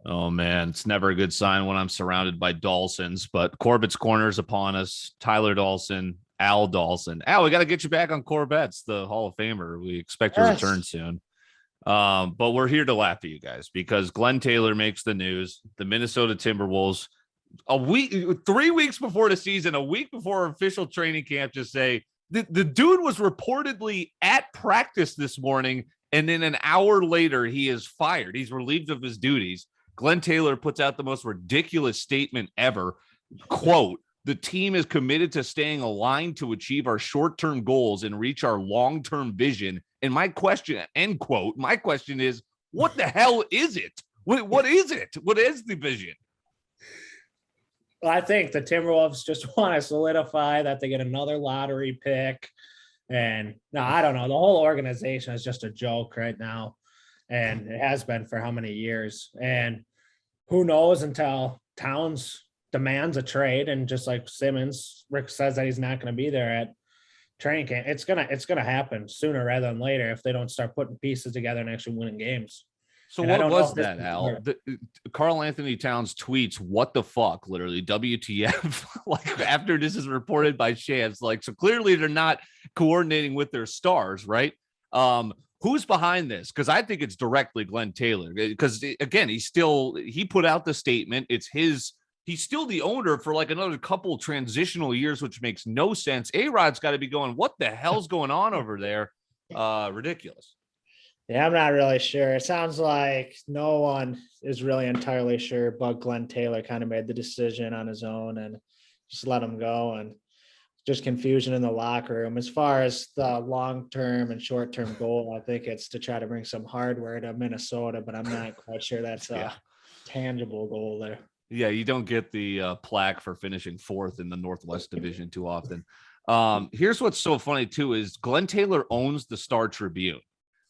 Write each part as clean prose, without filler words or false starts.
Oh man, it's never a good sign when I'm surrounded by Dalsins, but Corbet's corner is upon us. Tyler Dalsin, Al Dalsin. Al, we got to get you back on Corbet's the Hall of Famer. We expect your return Yes. soon. But we're here to laugh at you guys because Glenn Taylor makes the news. The Minnesota Timberwolves, a week, 3 weeks before the season, a week before official training camp, just say the dude was reportedly at practice this morning, and then an hour later he is fired. He's relieved of his duties. Glenn Taylor puts out the most ridiculous statement ever. Quote, the team is committed to staying aligned to achieve our short-term goals and reach our long-term vision. And my question, end quote, my question is, what the hell is it? What is it? What is the vision? Well, I think the Timberwolves just want to solidify that they get another lottery pick. And no, I don't know. The whole organization is just a joke right now. And it has been for how many years. And who knows until Towns demands a trade, and just like Simmons, Rick says that he's not going to be there at training camp. It's gonna happen sooner rather than later if they don't start putting pieces together and actually winning games. So what was that, Al? Carl Anthony Towns tweets, "What the fuck?" Literally, WTF? Like after this is reported by Shams, like so clearly they're not coordinating with their stars, right? Who's behind this? Because I think it's directly Glenn Taylor. Because again, he put out the statement. It's his. He's still the owner for like another couple transitional years, which makes no sense. A-Rod's got to be going, what the hell's going on over there? Ridiculous. Yeah, I'm not really sure. It sounds like no one is really entirely sure, but Glenn Taylor kind of made the decision on his own and just let him go, and just confusion in the locker room. As far as the long-term and short-term goal, I think it's to try to bring some hardware to Minnesota, but I'm not quite sure that's a tangible goal there. Yeah, you don't get the plaque for finishing fourth in the Northwest Division too often. Here's what's so funny, too, is Glenn Taylor owns the Star Tribune,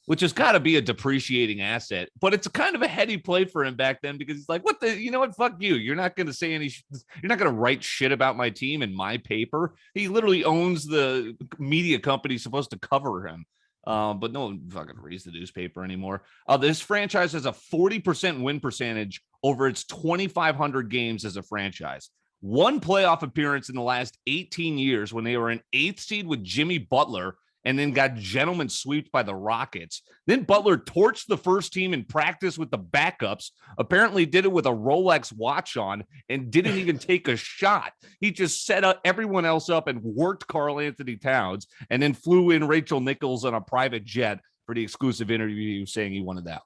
which has got to be a depreciating asset. But it's kind of a heady play for him back then because he's like, you know what? Fuck you. You're not going to say you're not going to write shit about my team in my paper. He literally owns the media company supposed to cover him. But no one fucking reads the newspaper anymore. This franchise has a 40% win percentage over its 2,500 games as a franchise. One playoff appearance in the last 18 years when they were an 8th seed with Jimmy Butler and then got gentlemen swept by the Rockets. Then Butler torched the first team in practice with the backups, apparently did it with a Rolex watch on, and didn't even take a shot. He just set up everyone else up and worked Carl Anthony Towns, and then flew in Rachel Nichols on a private jet for the exclusive interview saying he wanted out.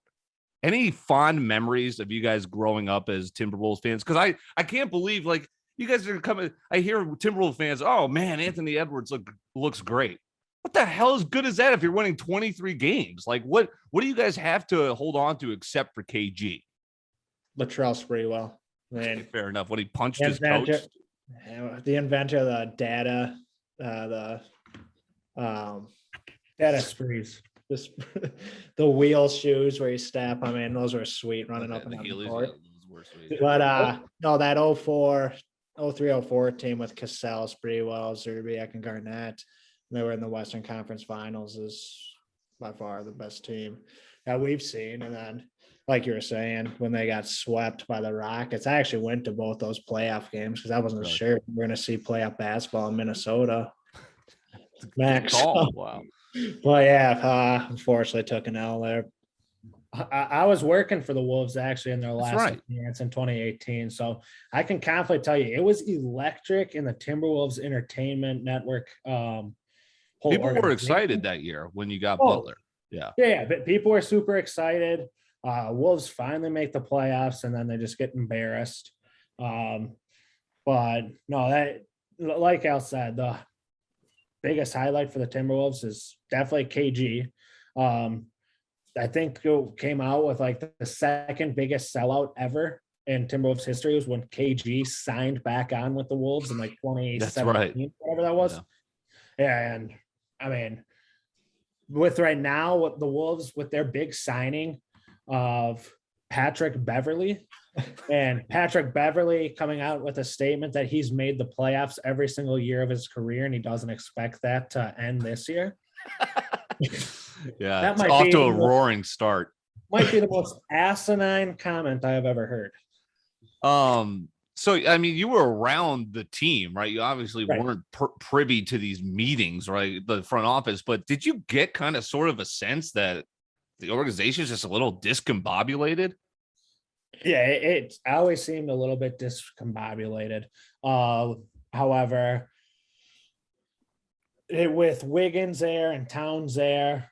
Any fond memories of you guys growing up as Timberwolves fans? Because I can't believe, like, you guys are coming. I hear Timberwolves fans, oh, man, Anthony Edwards looks great. What the hell is good as that if you're winning 23 games? Like, what do you guys have to hold on to except for KG? Latrell Sprewell. Fair enough. When he punched his coach. The inventor of the data sprees. The wheel shoes where you step. I mean, those were sweet running up and down the court. But no, that 03-04 team with Cassell, Sprewell, Zerbiak, and Garnett, they were in the Western Conference Finals, is by far the best team that we've seen. And then, like you were saying, when they got swept by the Rockets, I actually went to both those playoff games because I wasn't sure we were going to see playoff basketball in Minnesota. Max. Wow. Well, yeah, unfortunately took an L there. I was working for the Wolves actually in their last appearance in 2018. So I can confidently tell you it was electric in the Timberwolves Entertainment Network. People were excited that year when you got Butler. Yeah, but people were super excited. Wolves finally make the playoffs, and then they just get embarrassed. But no, that, like Al said, the biggest highlight for the Timberwolves is definitely KG. I think it came out with like the second biggest sellout ever in Timberwolves history was when KG signed back on with the Wolves in like 2017, whatever that was. Yeah, and I mean, with right now, with the Wolves, with their big signing of Patrick Beverley, and Patrick Beverley coming out with a statement that he's made the playoffs every single year of his career, and he doesn't expect that to end this year. Yeah, it's off to a roaring start. might be the most asinine comment I have ever heard. So, I mean, you were around the team, right? You obviously Right. weren't privy to these meetings, right? The front office, but did you get kind of sort of a sense that the organization is just a little discombobulated? Yeah, it always seemed a little bit discombobulated. However, with Wiggins there and Towns there,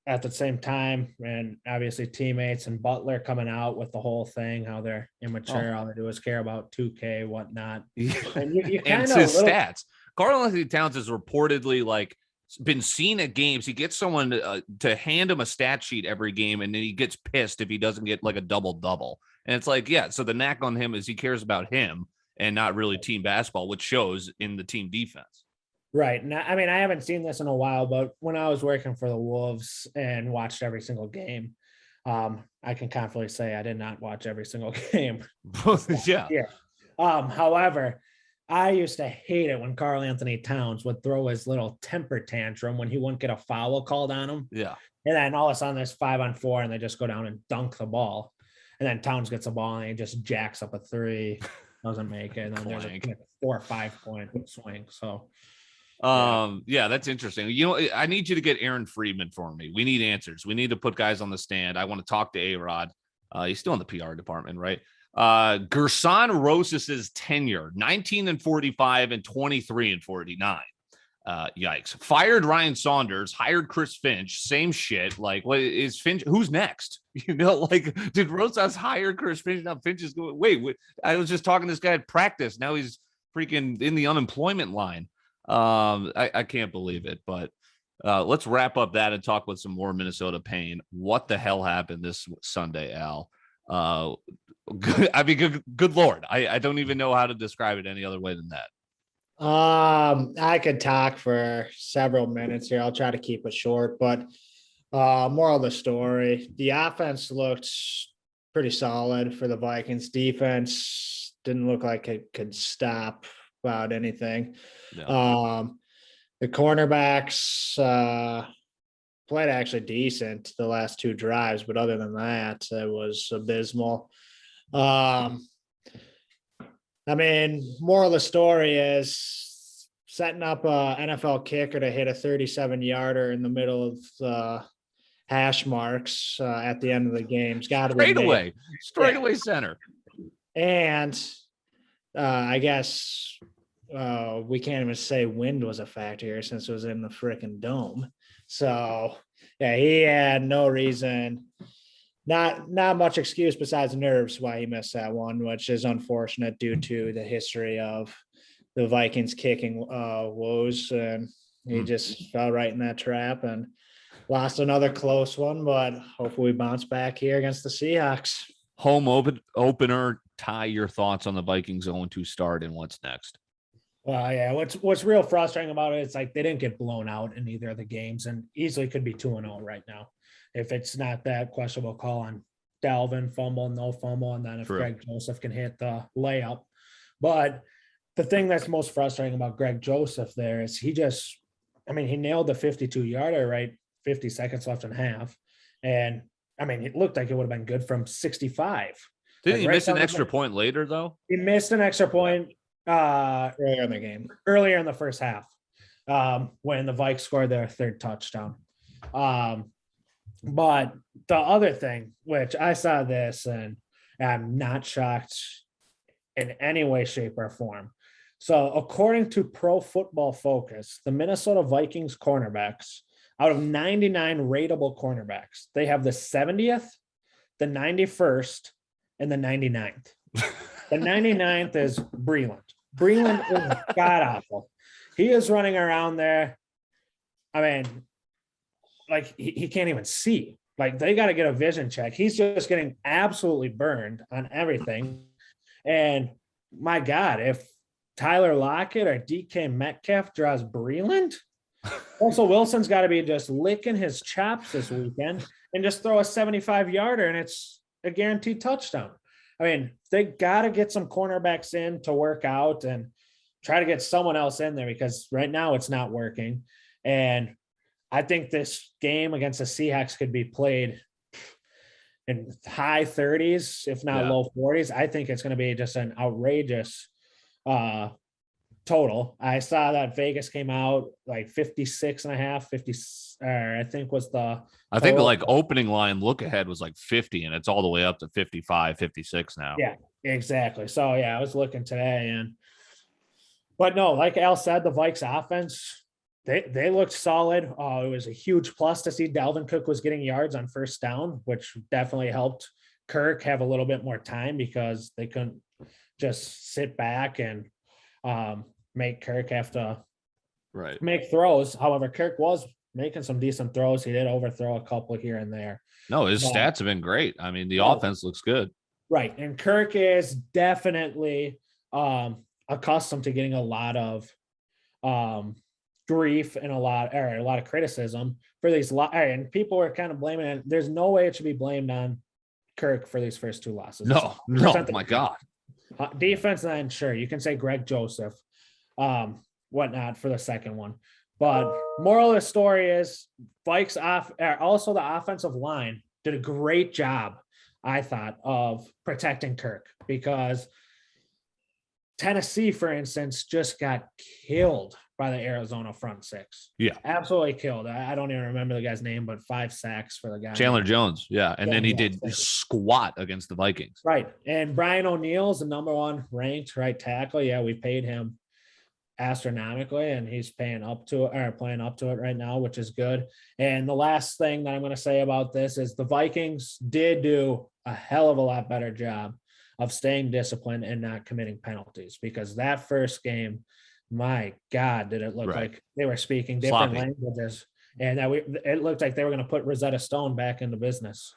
at the same time, and obviously teammates and Butler coming out with the whole thing, how they're immature, all they do is care about 2K, whatnot. And you And kind of his stats. Karl-Anthony Towns has reportedly like been seen at games. He gets someone to hand him a stat sheet every game, and then he gets pissed if he doesn't get like a double-double. And it's like, yeah, so the knack on him is he cares about him and not really team basketball, which shows in the team defense. Right. Now, I mean, I haven't seen this in a while, but when I was working for the Wolves and watched every single game, I can confidently say I did not watch every single game. Yeah. However, I used to hate it when Karl-Anthony Towns would throw his little temper tantrum when he wouldn't get a foul called on him. Yeah. And then all of a sudden there's 5-on-4 and they just go down and dunk the ball. And then Towns gets a ball and he just jacks up a 3, doesn't make it. And then there's a 4 or 5 point swing. So yeah, that's interesting. You know, I need you to get Aaron Friedman for me. We need answers. We need to put guys on the stand. I want to talk to A-Rod. He's still in the PR department, right? Gersson Rosas' tenure, 19-45 and 23-49. Yikes. Fired Ryan Saunders, hired Chris Finch, same shit. Like, what is Finch? Who's next? You know, like, did Rosas hire Chris Finch? Now Finch is going, wait, I was just talking to this guy at practice. Now he's freaking in the unemployment line. I can't believe it, but let's wrap up that and talk with some more Minnesota pain. What the hell happened this Sunday, Al? Good Lord. I don't even know how to describe it any other way than that. I could talk for several minutes here. I'll try to keep it short, but moral of the story, the offense looked pretty solid for the Vikings. Defense didn't look like it could stop about anything. No. The cornerbacks played actually decent the last 2 drives, but other than that, it was abysmal. I mean, moral of the story is setting up a NFL kicker to hit a 37-yarder in the middle of the hash marks at the end of the game's got to be straight away center. And I guess we can't even say wind was a factor here since it was in the freaking dome. So yeah, he had no reason, not much excuse besides nerves why he missed that one, which is unfortunate due to the history of the Vikings kicking woes. And he just fell right in that trap and lost another close one, but hopefully we bounce back here against the Seahawks. Home opener. Ty, your thoughts on the Vikings 0-2 start and what's next? Well, yeah, what's real frustrating about it is like they didn't get blown out in either of the games and easily could be 2-0 right now. If it's not that questionable call on Dalvin, fumble, no fumble, and then if Greg Joseph can hit the layup. But the thing that's most frustrating about Greg Joseph there is he nailed the 52-yarder, right? 50 seconds left in half. And I mean, it looked like it would have been good from 65. Didn't he miss an extra point later, though? He missed an extra point earlier in the game, earlier in the first half, when the Vikes scored their 3rd touchdown. But the other thing, which I saw this and I'm not shocked in any way, shape, or form. So according to Pro Football Focus, the Minnesota Vikings cornerbacks, out of 99 rateable cornerbacks, they have the 70th, the 91st, and the 99th. The 99th is Breland. Breland is god-awful. He is running around there. I mean, like he can't even see. Like they got to get a vision check. He's just getting absolutely burned on everything. And my God, if Tyler Lockett or DK Metcalf draws Breland, Russell Wilson's got to be just licking his chops this weekend and just throw a 75-yarder and it's a guaranteed touchdown. I mean, they got to get some cornerbacks in to work out and try to get someone else in there because right now it's not working. And I think this game against the Seahawks could be played in high 30s, if not low 40s. I think it's going to be just an outrageous total. I saw that Vegas came out like 56 and a half, 50, I think was the I think the like opening line look ahead was like 50, and it's all the way up to 55, 56 now. Yeah, exactly. So yeah, I was looking today, but no, like Al said, the Vikes offense, they looked solid. It was a huge plus to see Dalvin Cook was getting yards on first down, which definitely helped Kirk have a little bit more time because they couldn't just sit back and make Kirk have to make throws. However, Kirk was making some decent throws. He did overthrow a couple here and there. No, his stats have been great. I mean, the offense looks good. Right. And Kirk is definitely accustomed to getting a lot of grief and a lot of criticism for these. And people were kind of blaming it. There's no way it should be blamed on Kirk for these first 2 losses. No, my God. Defense, then sure, you can say Greg Joseph, whatnot for the second one. But moral of the story is Vikes also the offensive line did a great job, I thought, of protecting Kirk, because Tennessee, for instance, just got killed by the Arizona front 6. Yeah. Absolutely killed. I don't even remember the guy's name, but 5 sacks for the guy. Chandler Jones. Yeah. And then he did squat against the Vikings. Right. And Brian O'Neill's the number 1 ranked right tackle. Yeah, we paid him astronomically, and he's playing up to it right now, which is good. And the last thing that I'm going to say about this is the Vikings did do a hell of a lot better job of staying disciplined and not committing penalties, because that first game, my God, did it look like they were speaking different languages, and it looked like they were going to put Rosetta Stone back into business.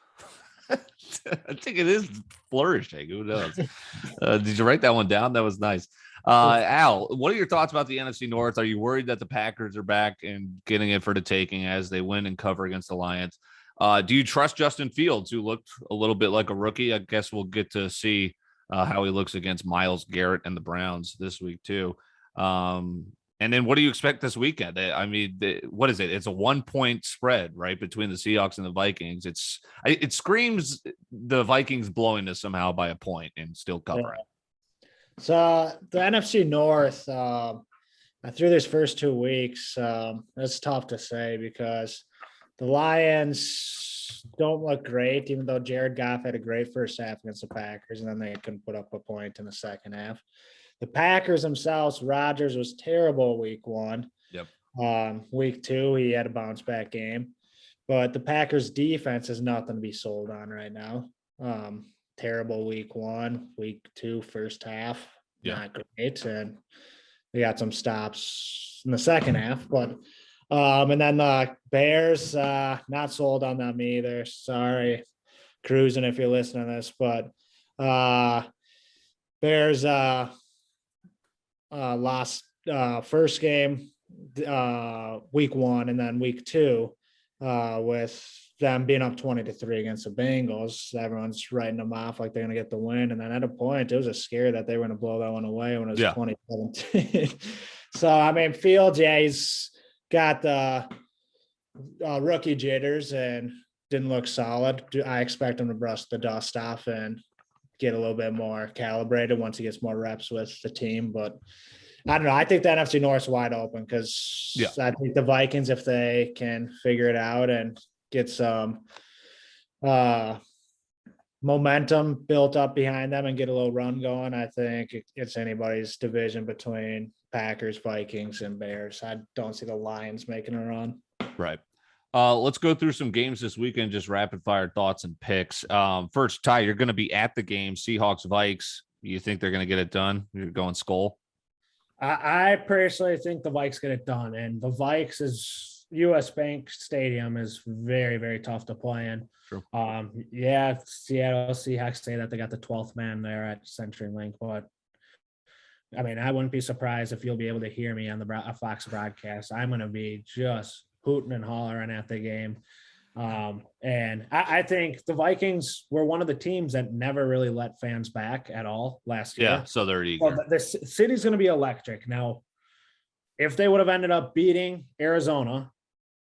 I think it is flourishing. Who knows? Did you write that one down? That was nice. Al, what are your thoughts about the NFC North? Are you worried that the Packers are back and getting it for the taking as they win and cover against the Lions? Do you trust Justin Fields, who looked a little bit like a rookie? I guess we'll get to see how he looks against Myles Garrett and the Browns this week too. And then what do you expect this weekend? I mean, what is it? It's a 1-point spread, right, between the Seahawks and the Vikings. It screams the Vikings blowing this somehow by a point and still covering. So the NFC North, through these first 2 weeks, it's tough to say because the Lions don't look great, even though Jared Goff had a great first half against the Packers, and then they couldn't put up a point in the second half. The Packers themselves, Rodgers was terrible week 1. Yep. Week 2, he had a bounce back game. But the Packers defense is nothing to be sold on right now. Terrible week 1, week 2, first half, not great. And we got some stops in the second half. But and then the Bears, not sold on them either. Sorry, Cruising, if you're listening to this. But Bears lost first game week 1, and then week 2 with them being up 20-3 against the Bengals. Everyone's writing them off like they're going to get the win, and then at a point it was a scare that they were going to blow that one away when it was 2017. So I mean, Fields, he's got the rookie jitters and didn't look solid. I expect him to brush the dust off and get a little bit more calibrated once he gets more reps with the team. But I don't know. I think the NFC North is wide open because I think the Vikings, if they can figure it out and get some momentum built up behind them and get a little run going, I think it's anybody's division between Packers, Vikings, and Bears. I don't see the Lions making a run. Right. Let's go through some games this weekend, just rapid fire thoughts and picks. First, Ty, you're going to be at the game, Seahawks, Vikes. You think they're going to get it done? You're going Skull? I personally think the Vikes get it done, and the Vikes is US Bank Stadium is very, very tough to play in. True. Seattle Seahawks say that they got the 12th man there at CenturyLink, but I mean, I wouldn't be surprised if you'll be able to hear me on the Fox broadcast. I'm going to be just hooting and hollering at the game. And I think the Vikings were one of the teams that never really let fans back at all last year. Yeah, so they're eager. So the city's going to be electric. Now, if they would have ended up beating Arizona,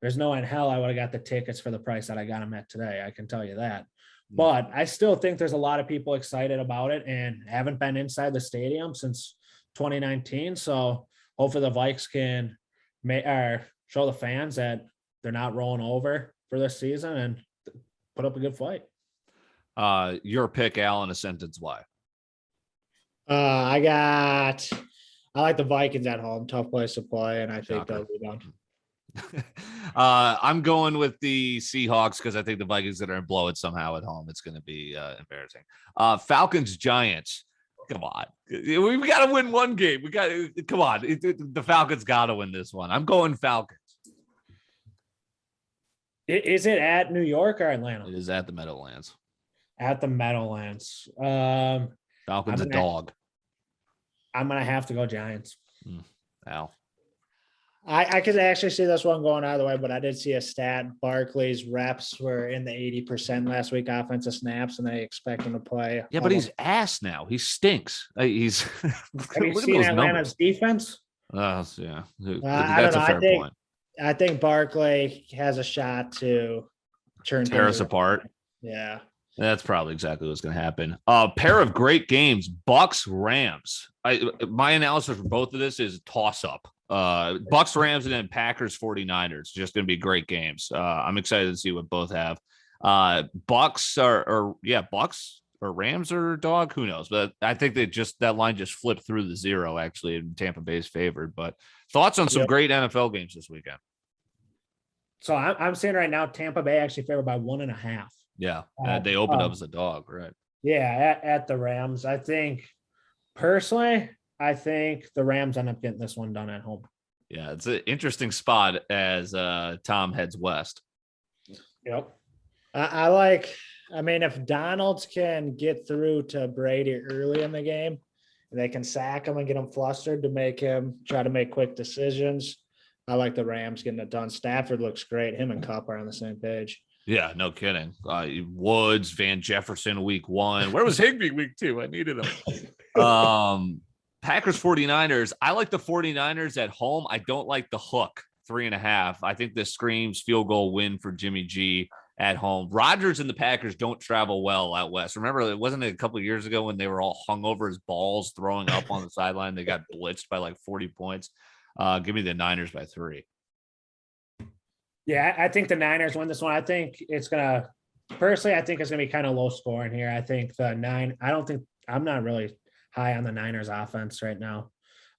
there's no in hell I would have got the tickets for the price that I got them at today. I can tell you that. but I still think there's a lot of people excited about it and haven't been inside the stadium since 2019. So hopefully the Vikes can show the fans that they're not rolling over for this season and put up a good fight. Your pick, Al, in a sentence, why? I like the Vikings at home, tough place to play, and I think they'll rebound. I'm going with the Seahawks because I think the Vikings are going to blow it somehow at home. It's going to be embarrassing. Falcons Giants. Come on, we've got to win one game. Come on. The Falcons got to win this one. I'm going Falcons. Is it at New York or Atlanta? It is at the Meadowlands. At the Meadowlands. Falcons a dog. I'm gonna have to go Giants. Al. I could actually see this one going either way, but I did see a stat. Barkley's reps were in the 80% last week, offensive snaps, and they expect him to play. Yeah, but he's ass now. He stinks. He's. Have you seen Atlanta's defense? Yeah, that's a fair point. I think Barkley has a shot to tear us apart. Yeah. That's probably exactly what's going to happen. Pair of great games, Bucks Rams. My analysis for both of this is toss up. Bucks Rams and then Packers 49ers. Just going to be great games. I'm excited to see what both have. Bucks or Rams or dog. Who knows? But I think that line just flipped through the zero actually, and Tampa Bay's favored. But thoughts on some great NFL games this weekend? So I'm saying right now, Tampa Bay actually favored by 1.5. Yeah, they opened up as a dog, right? Yeah, at the Rams. I think personally, the Rams end up getting this one done at home. Yeah, it's an interesting spot as Tom heads west. Yep. If Donalds can get through to Brady early in the game, they can sack him and get him flustered to make him try to make quick decisions. I like the Rams getting it done. Stafford looks great. Him and Kupp are on the same page. Yeah, no kidding. Woods, Van Jefferson, week 1. Where was Higbee week 2? I needed him. Packers 49ers. I like the 49ers at home. I don't like the hook 3.5. I think this screams field goal win for Jimmy G at home. Rodgers and the Packers don't travel well out west. Remember, wasn't it a couple of years ago when they were all hung over his balls throwing up on the sideline? They got blitzed by like 40 points. Give me the Niners by 3. Yeah, I think the Niners win this one. I think it's going to be kind of low scoring here. I think I'm not really high on the Niners offense right now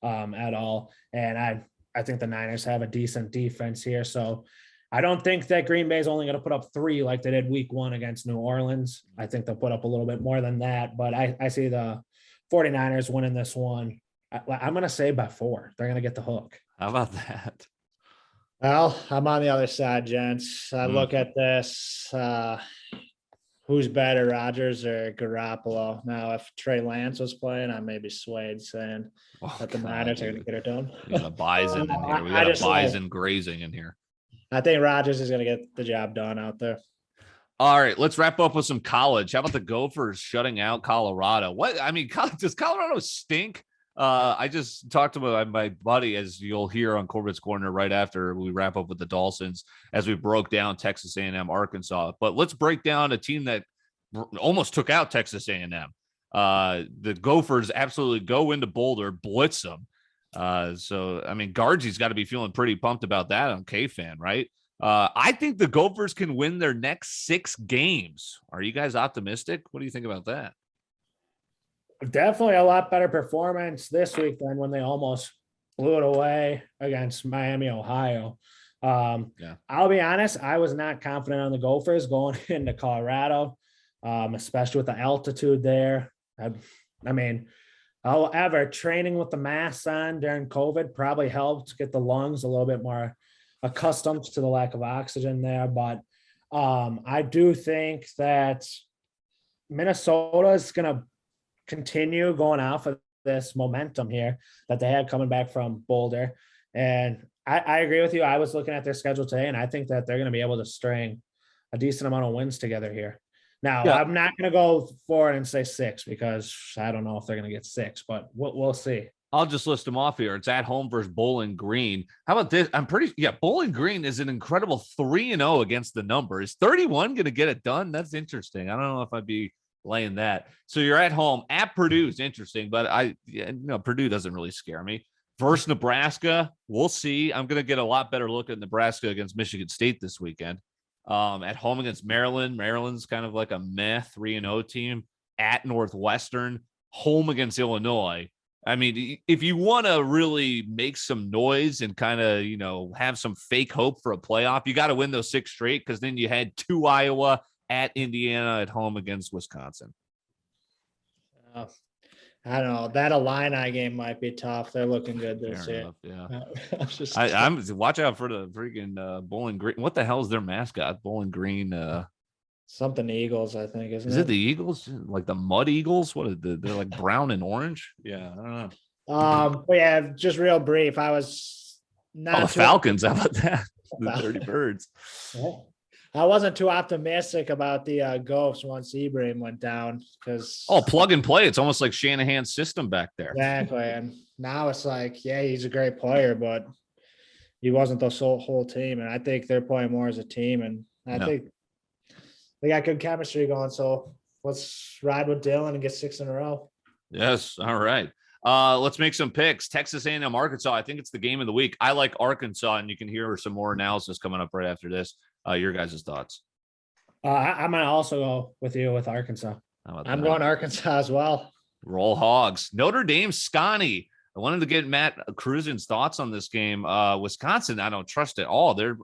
at all. And I think the Niners have a decent defense here. So I don't think that Green Bay is only going to put up 3 like they did week 1 against New Orleans. I think they'll put up a little bit more than that, but I see the 49ers winning this one. I'm going to say by 4. They're going to get the hook. How about that? Well, I'm on the other side, gents. I look at this. Who's better, Rodgers or Garoppolo? Now, if Trey Lance was playing, I may be swayed saying that the Niners are going to get it done. We got a bison in here. We got a bison grazing in here. I think Rodgers is going to get the job done out there. All right, let's wrap up with some college. How about the Gophers shutting out Colorado? Does Colorado stink? I just talked to my buddy, as you'll hear on Corbet's Corner right after we wrap up with the Dalsins, as we broke down Texas A&M, Arkansas. But let's break down a team that almost took out Texas A&M. The Gophers absolutely go into Boulder, blitz them. Gargy's got to be feeling pretty pumped about that on K-Fan, right? I think the Gophers can win their next 6 games. Are you guys optimistic? What do you think about that? Definitely a lot better performance this week than when they almost blew it away against Miami, Ohio. I'll be honest, I was not confident on the Gophers going into Colorado, especially with the altitude there. However, training with the masks on during COVID probably helped get the lungs a little bit more accustomed to the lack of oxygen there. But I do think that Minnesota is going to continue going off of this momentum here that they had coming back from Boulder. And I agree with you. I was looking at their schedule today, and I think that they're going to be able to string a decent amount of wins together here. Now, I'm not going to go forward and say 6 because I don't know if they're going to get 6, but we'll see. I'll just list them off here. It's at home versus Bowling Green. How about this? Bowling Green is an incredible 3-0 against the number. Is 31 going to get it done? That's interesting. I don't know if I'd be laying that. So you're at home at Purdue is interesting, but Purdue doesn't really scare me. Versus Nebraska, we'll see. I'm going to get a lot better look at Nebraska against Michigan State this weekend. At home against Maryland. Maryland's kind of like a meh 3-0 team. At Northwestern, home against Illinois. I mean, if you want to really make some noise and kind of, have some fake hope for a playoff, you got to win those 6 straight, because then you had 2 Iowa, at Indiana, at home against Wisconsin. I don't know. That Illini game might be tough. They're looking good this year. Yeah. I'm watch out for the freaking Bowling Green. What the hell is their mascot? Bowling Green. Something Eagles, I think, isn't it? Is it the Eagles? Like the Mud Eagles? What are they're like brown and orange? Yeah, I don't know. But yeah, just real brief. I was not the Falcons. How about that? The Dirty Birds. I wasn't too optimistic about the Gophers once Ibrahim went down, because plug and play. It's almost like Shanahan's system back there. Exactly. And now it's like, yeah, he's a great player, but he wasn't the whole team. And I think they're playing more as a team. And I think they got good chemistry going. So let's ride with Dylan and get 6 in a row. Yes. All right. Let's make some picks. Texas A&M, Arkansas. I think it's the game of the week. I like Arkansas, and you can hear some more analysis coming up right after this. Your guys' thoughts. I'm going to also go with you with Arkansas. I'm going Arkansas as well. Roll Hogs. Notre Dame, Scotty. I wanted to get Matt Cruisen's thoughts on this game. Wisconsin, I don't trust at all. They're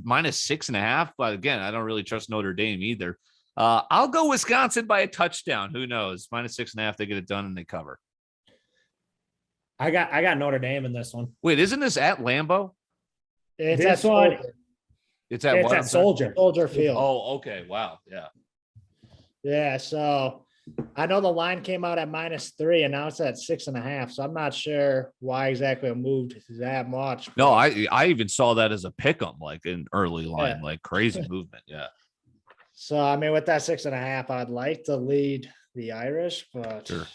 -6.5, but again, I don't really trust Notre Dame either. I'll go Wisconsin by a touchdown. Who knows? -6.5, they get it done and they cover. I got Notre Dame in this one. Wait, isn't this at Lambeau? It's at Soldier. It's at Soldier Field. Oh, okay. Wow. Yeah. Yeah. So I know the line came out at -3, and now it's at 6.5. So I'm not sure why exactly it moved that much. No, I even saw that as a pick 'em, like an early line, like crazy movement. Yeah. So I mean, with that 6.5, I'd like to lead the Irish, but sure.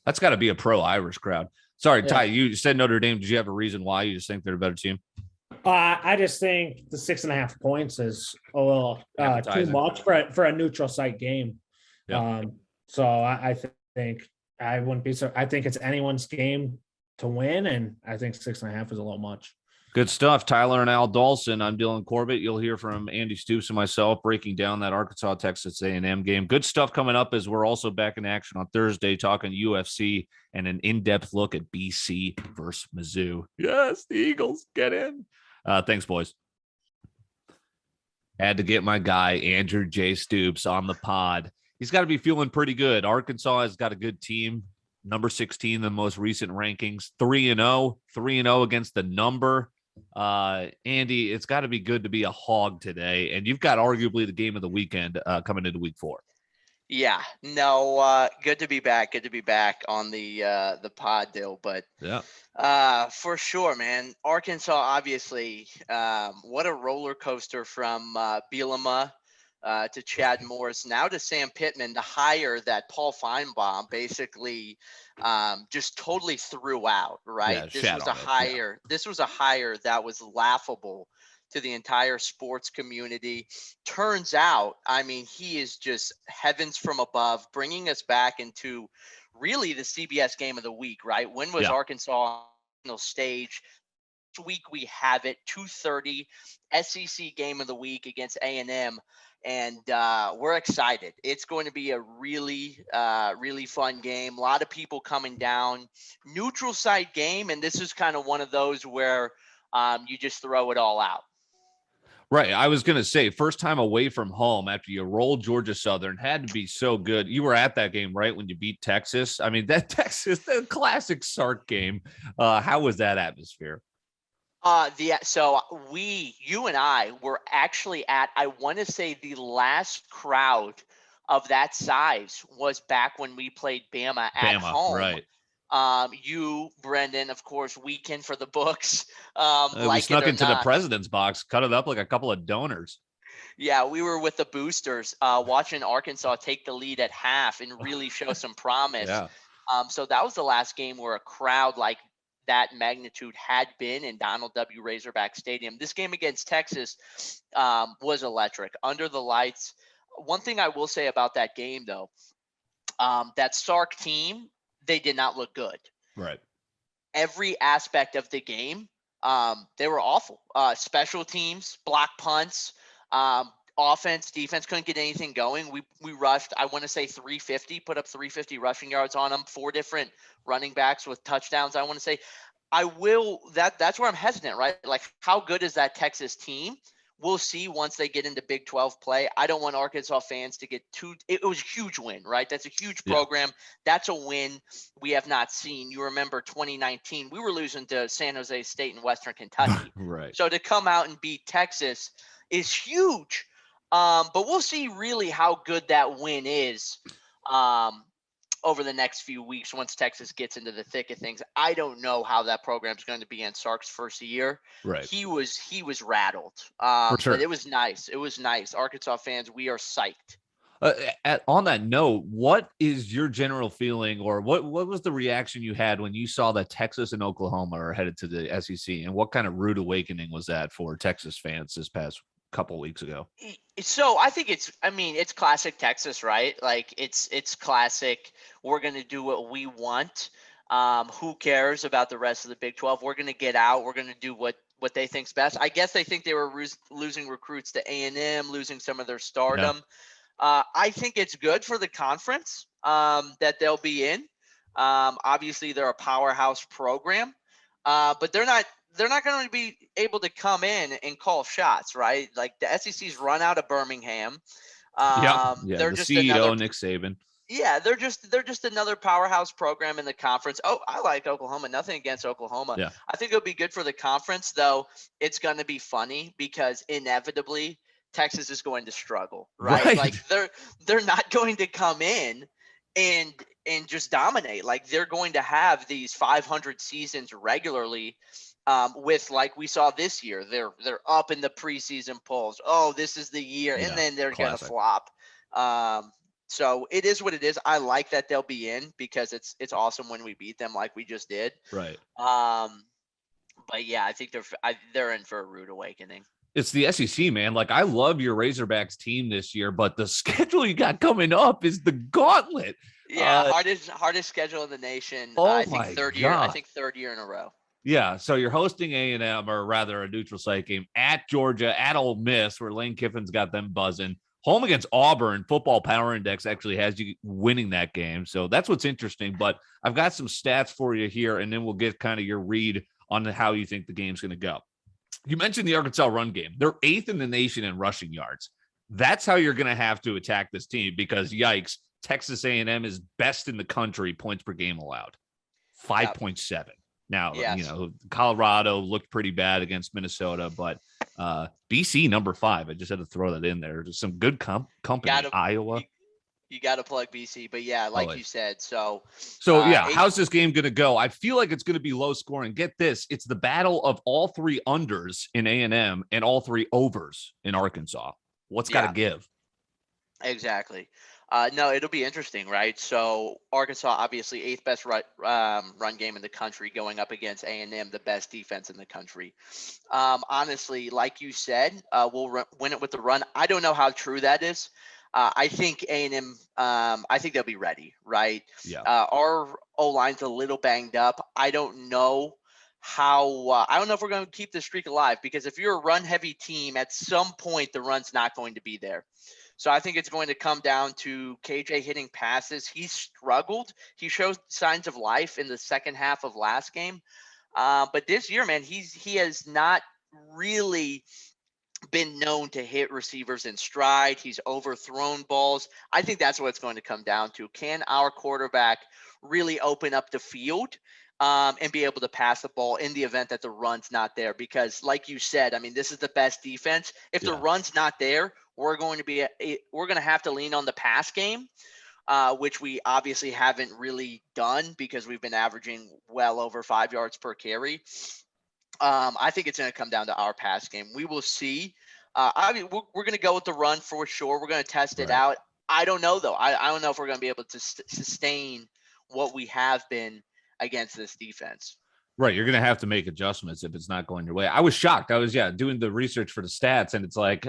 That's got to be a pro Irish crowd. Sorry, Ty, you said Notre Dame. Did you have a reason why you just think they're a better team? I just think the 6.5 points is a little too much for a neutral site game. Yeah. So I think I wouldn't be so. I think it's anyone's game to win, and I think 6.5 is a little much. Good stuff, Tyler and Al Dalsin. I'm Dylan Corbett. You'll hear from Andy Stoops and myself breaking down that Arkansas-Texas A&M game. Good stuff coming up as we're also back in action on Thursday talking UFC and an in-depth look at BC versus Mizzou. Yes, the Eagles get in. Thanks, boys. Had to get my guy, Andrew J. Stoops, on the pod. He's got to be feeling pretty good. Arkansas has got a good team. Number 16 in the most recent rankings. 3-0 against the number. Andy, it's got to be good to be a Hog today. And you've got arguably the game of the weekend coming into week 4. Yeah, no, good to be back. Good to be back on the pod deal. But yeah, for sure, man. Arkansas, obviously, what a roller coaster from Bielema to Chad Morris, now to Sam Pittman, to hire that Paul Feinbaum basically just totally threw out, right? Yeah, this was a hire that was laughable to the entire sports community. Turns out, I mean, he is just heavens from above, bringing us back into really the CBS game of the week, right? When was Arkansas on the stage? This week we have it, 2:30 SEC game of the week against A&M. And we're excited. It's going to be a really, really fun game. A lot of people coming down. Neutral site game, and this is kind of one of those where you just throw it all out. Right. I was going to say, first time away from home after you rolled Georgia Southern had to be so good. You were at that game, right, when you beat Texas? I mean, that Texas, the classic Sark game. How was that atmosphere? So you and I were actually at, I want to say the last crowd of that size was back when we played Bama at home. Right. You, Brendan, of course, weekend for the books. We snuck into the president's box, cut it up like a couple of donors. Yeah, we were with the boosters, watching Arkansas take the lead at half and really show some promise. So that was the last game where a crowd like that magnitude had been in Donald W. Razorback Stadium. This game against Texas was electric under the lights. One thing I will say about that game, though, that Sark team, they did not look good. Right. Every aspect of the game, they were awful. Special teams, block punts, offense, defense couldn't get anything going. We rushed, I want to say 350, put up 350 rushing yards on them, 4 different running backs with touchdowns. I want to say that's where I'm hesitant, right? Like, how good is that Texas team? We'll see once they get into Big 12 play. I don't want Arkansas fans to get it was a huge win, right? That's a huge program. That's a win we have not seen. You remember 2019, we were losing to San Jose State and Western Kentucky. Right. So to come out and beat Texas is huge. But we'll see really how good that win is over the next few weeks once Texas gets into the thick of things. I don't know how that program's going to be in Sark's first year. Right. He was rattled. For sure. But it was nice. It was nice. Arkansas fans, we are psyched. On that note, what is your general feeling, or what was the reaction you had when you saw that Texas and Oklahoma are headed to the SEC, and what kind of rude awakening was that for Texas fans this past couple weeks ago? So I think it's classic Texas, right? Like it's classic. We're going to do what we want. Who cares about the rest of the Big 12? We're going to get out. We're going to do what they think's best. I guess they think they were losing recruits to A&M, losing some of their stardom. I think it's good for the conference that they'll be in. Obviously, they're a powerhouse program, but they're not going to be able to come in and call shots, right? Like the SEC's run out of Birmingham. They're the just CEO, Nick Saban. Yeah, they're just another powerhouse program in the conference. Oh, I like Oklahoma. Nothing against Oklahoma. Yeah. I think it'll be good for the conference, though. It's going to be funny because inevitably Texas is going to struggle, right? Like they're not going to come in and just dominate. Like they're going to have these 500 seasons regularly. With like we saw this year, they're up in the preseason polls. Oh, this is the year, and then they're going to flop. So it is what it is. I like that they'll be in because it's awesome when we beat them like we just did. Right. But yeah, I think they're in for a rude awakening. It's the SEC, man. Like, I love your Razorbacks team this year, but the schedule you got coming up is the gauntlet. Yeah, hardest schedule in the nation. Oh I think my third year in a row. Yeah, so you're hosting A&M, or rather a neutral site game, at Georgia, at Ole Miss, where Lane Kiffin's got them buzzing. Home against Auburn. Football Power Index actually has you winning that game, so that's what's interesting. But I've got some stats for you here, and then we'll get kind of your read on how you think the game's going to go. You mentioned the Arkansas run game. They're 8th in the nation in rushing yards. That's how you're going to have to attack this team because, yikes, Texas A&M is best in the country points per game allowed, 5.7. Now, Colorado looked pretty bad against Minnesota, but BC number 5. I just had to throw that in there. Just some good company. Iowa. You got to plug BC, but yeah, like you said. So how's this game going to go? I feel like it's going to be low scoring. Get this. It's the battle of all 3 unders in A&M and all 3 overs in Arkansas. What's got to give? Exactly. No, it'll be interesting, right? So Arkansas, obviously 8th best run game in the country, going up against A&M, the best defense in the country. Honestly, like you said, we'll win it with the run. I don't know how true that is. I think A&M, I think they'll be ready, right? Yeah. Our O-line's a little banged up. I don't know if we're going to keep the streak alive, because if you're a run-heavy team, at some point the run's not going to be there. So I think it's going to come down to KJ hitting passes. He struggled. He showed signs of life in the second half of last game. But this year, man, he has not really been known to hit receivers in stride. He's overthrown balls. I think that's what it's going to come down to. Can our quarterback really open up the field and be able to pass the ball in the event that the run's not there? Because like you said, I mean, this is the best defense. If the run's not there, we're going to have to lean on the pass game, which we obviously haven't really done because we've been averaging well over 5 yards per carry. I think it's going to come down to our pass game. We will see. I mean, we're going to go with the run for sure. We're going to test it out. I don't know, though. I don't know if we're going to be able to sustain what we have been against this defense. Right. You're going to have to make adjustments if it's not going your way. I was shocked. I was, doing the research for the stats, and it's like,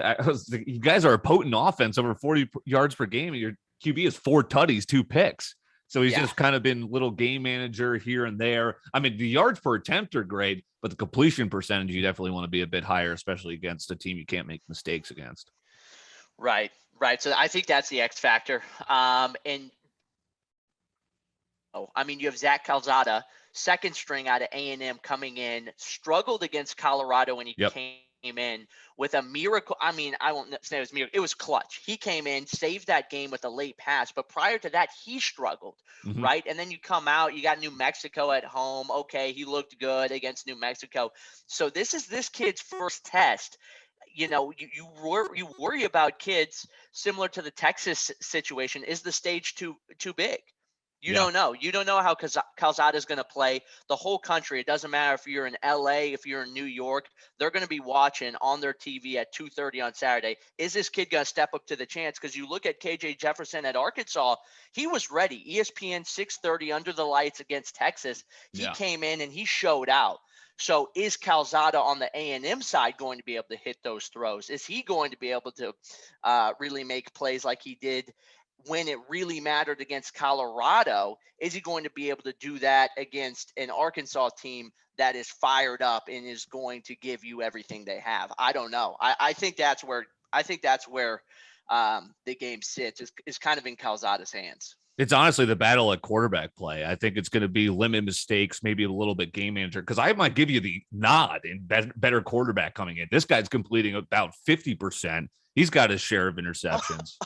you guys are a potent offense over 40 yards per game. And your QB is 4 tutties, 2 picks. So he's just kind of been little game manager here and there. I mean, the yards per attempt are great, but the completion percentage, you definitely want to be a bit higher, especially against a team you can't make mistakes against. Right. So I think that's the X factor. And I mean, you have Zach Calzada, second string out of A&M, coming in, struggled against Colorado when he came in with a miracle. I mean, I won't say it was miracle. It was clutch. He came in, saved that game with a late pass, but prior to that, he struggled, right? And then you come out, you got New Mexico at home. Okay, he looked good against New Mexico. So this is this kid's first test. You know, you worry about kids similar to the Texas situation. Is the stage too big? You don't know. You don't know how Calzada is going to play. The whole country, it doesn't matter if you're in LA, if you're in New York, they're going to be watching on their TV at 2:30 on Saturday. Is this kid going to step up to the chance? Because you look at KJ Jefferson at Arkansas, he was ready. ESPN 6:30 under the lights against Texas. He came in and he showed out. So is Calzada on the A&M side going to be able to hit those throws? Is he going to be able to really make plays like he did when it really mattered against Colorado? Is he going to be able to do that against an Arkansas team that is fired up and is going to give you everything they have? I don't know. I think that's where the game sits, is kind of in Calzada's hands. It's honestly the battle at quarterback play. I think it's going to be limit mistakes, maybe a little bit game manager, because I might give you the nod in better quarterback coming in. This guy's completing about 50%. He's got his share of interceptions.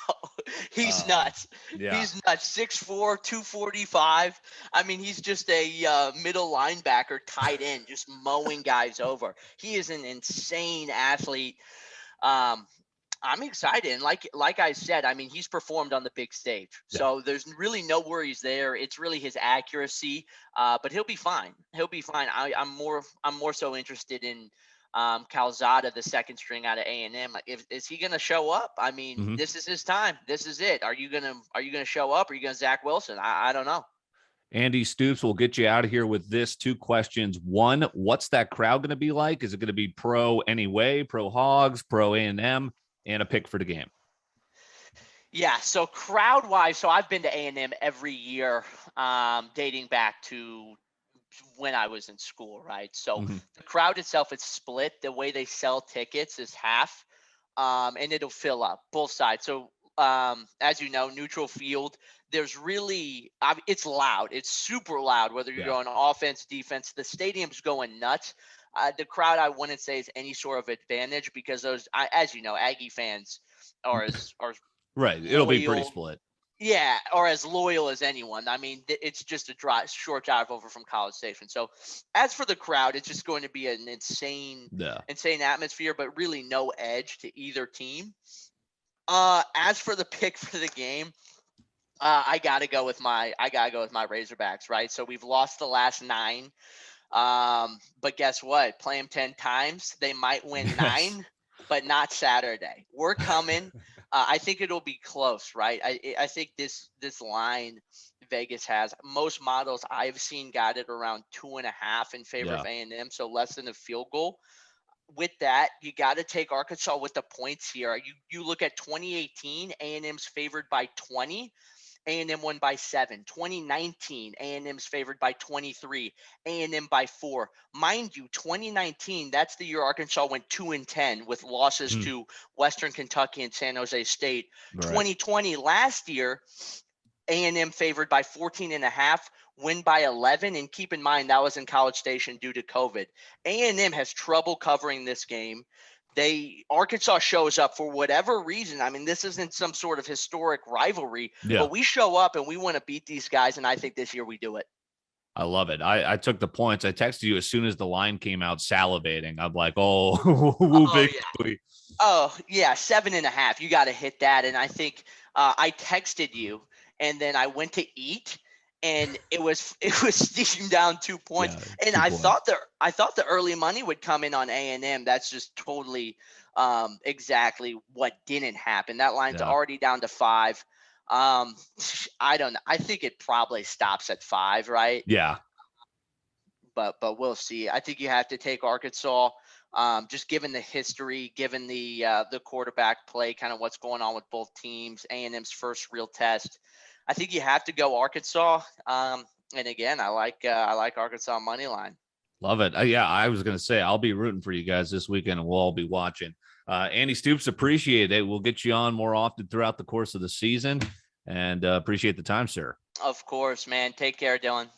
He's nuts. Yeah. He's nuts. 6'4", 245. I mean, he's just a middle linebacker, tight end, just mowing guys over. He is an insane athlete. I'm excited. And like I said, I mean, he's performed on the big stage. So there's really no worries there. It's really his accuracy, but he'll be fine. He'll be fine. I'm more so interested in Calzada, the second string out of A&M. Is he going to show up? I mean, this is his time. This is it. Are you going to show up? Are you going to Zach Wilson? I don't know. Andy Stoops will get you out of here with this 2 questions. 1, what's that crowd going to be like? Is it going to be pro anyway, pro Hogs, pro A&M, and a pick for the game? Yeah, so crowd-wise, so I've been to A&M every year, dating back to when I was in school, right? So the crowd itself is split. The way they sell tickets is half, and it'll fill up both sides. So as you know, neutral field, there's really, it's loud. It's super loud, whether you're going offense, defense. The stadium's going nuts. The crowd, I wouldn't say, is any sort of advantage, because those, as you know, Aggie fans are right. It'll be pretty split. Yeah, or as loyal as anyone. I mean, it's just a short drive over from College Station. So as for the crowd, it's just going to be an insane atmosphere, but really no edge to either team. As for the pick for the game, I gotta go with my Razorbacks, right? So we've lost the last 9. But guess what? Play them 10 times. They might win 9, but not Saturday. We're coming. I think it'll be close, right? I think this line Vegas has, most models I've seen got it around 2.5 in favor of A&M, so less than a field goal. With that, you got to take Arkansas with the points here. You look at 2018, A&M's favored by 20. A&M won by 7. 2019, A&M's favored by 23. A&M by 4. Mind you, 2019, that's the year Arkansas went 2-10 with losses to Western Kentucky and San Jose State. Right. 2020, last year, A&M favored by 14.5, win by 11. And keep in mind, that was in College Station due to COVID. A&M has trouble covering this game. Arkansas shows up for whatever reason. I mean, this isn't some sort of historic rivalry, but we show up and we want to beat these guys. And I think this year we do it. I love it. I took the points. I texted you as soon as the line came out, salivating. I'm like, victory. Oh yeah. 7.5. You got to hit that. And I think I texted you, and then I went to eat, and it was steaming down 2 points. Yeah, and I thought the early money would come in on A&M. That's just totally exactly what didn't happen. That line's already down to 5. I don't know. I think it probably stops at 5, right? Yeah. But we'll see. I think you have to take Arkansas. Just given the history, given the quarterback play, kind of what's going on with both teams, A&M's first real test. I think you have to go Arkansas. And again, I like Arkansas money line. Love it. Yeah, I was going to say I'll be rooting for you guys this weekend, and we'll all be watching. Andy Stoops, appreciate it. We'll get you on more often throughout the course of the season, and appreciate the time, sir. Of course, man. Take care, Dylan.